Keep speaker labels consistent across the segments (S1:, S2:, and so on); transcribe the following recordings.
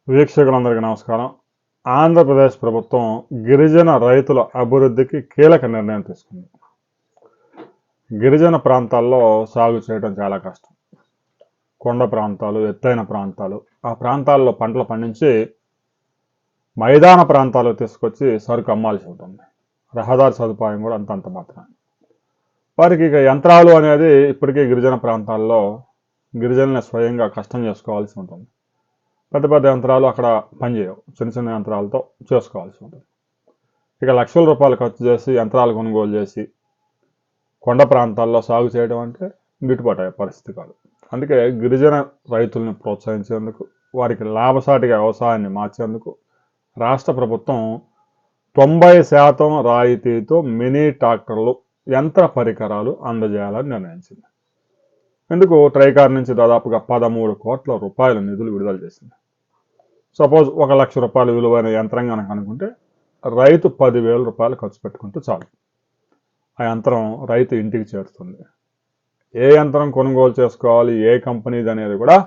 S1: వీక్షకులందరికీ నమస్కారం. ఆంధ్రప్రదేశ్ ప్రభుత్వం గిరిజన రైతుల అభివృద్ధికి కీలక నిర్ణయం తీసుకుంది. గిరిజన ప్రాంతాల్లో సాగు చేయడం చాలా కష్టం. కొండ ప్రాంతాలు, ఎత్తైన ప్రాంతాలు, ఆ ప్రాంతాల్లో పంటలు పండించి మైదాన ప్రాంతాలు తీసుకొచ్చి సరుకు అమ్మాల్సి ఉంటుంది. రహదారి సదుపాయం కూడా అంతంత మాత్రమే. వారికి ఇక యంత్రాలు అనేది ఇప్పటికే గిరిజన ప్రాంతాల్లో గిరిజనులు స్వయంగా కష్టం చేసుకోవాల్సి ఉంటుంది. పెద్ద పెద్ద యంత్రాలు అక్కడ పనిచేయవు. చిన్న చిన్న యంత్రాలతో చేసుకోవాల్సి ఉంటుంది. ఇక లక్షల రూపాయలు ఖర్చు చేసి యంత్రాలు కొనుగోలు చేసి కొండ ప్రాంతాల్లో సాగు చేయడం అంటే గిట్టుబాటు అయ్యే పరిస్థితి కాదు. అందుకే గిరిజన రైతుల్ని ప్రోత్సహించేందుకు, వారికి లాభసాటిగా వ్యవసాయాన్ని మార్చేందుకు రాష్ట్ర ప్రభుత్వం 90% రాయితీతో మినీ ట్రాక్టర్లు, యంత్ర పరికరాలు అందజేయాలని నిర్ణయించింది. ఇందుకు ట్రైకార్ నుంచి దాదాపుగా 13 కోట్ల రూపాయల నిధులు విడుదల చేసింది. సపోజ్ 1 లక్ష రూపాయల విలువైన యంత్రం కనుక అనుకుంటే రైతు 10,000 రూపాయలు ఖర్చు పెట్టుకుంటే చాలు. ఆ యంత్రం రైతు ఇంటికి చేరుతుంది. ఏ యంత్రం కొనుగోలు చేసుకోవాలి, ఏ కంపెనీది అనేది కూడా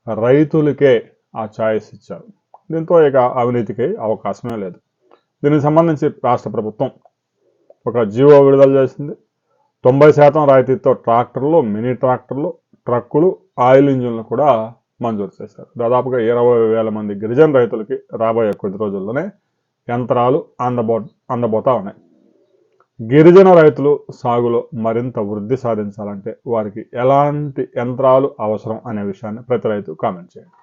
S1: రైతులకే ఆ ఛాయిస్ ఇచ్చారు. దీంతో ఇక అవినీతికి అవకాశమే లేదు. దీనికి సంబంధించి రాష్ట్ర ప్రభుత్వం ఒక జీవో విడుదల చేసింది. 90% రాయితీతో ట్రాక్టర్లు, మినీ ట్రాక్టర్లు, ట్రక్కులు, ఆయిల్ ఇంజిన్లు కూడా మంజూరు చేశారు. దాదాపుగా 20,000 మంది గిరిజన రైతులకి రాబోయే కొద్ది రోజుల్లోనే యంత్రాలు అందబోతా ఉన్నాయి. గిరిజన రైతులు సాగులో మరింత వృద్ధి సాధించాలంటే వారికి ఎలాంటి యంత్రాలు అవసరం అనే విషయాన్ని ప్రతి రైతు కామెంట్ చేయండి.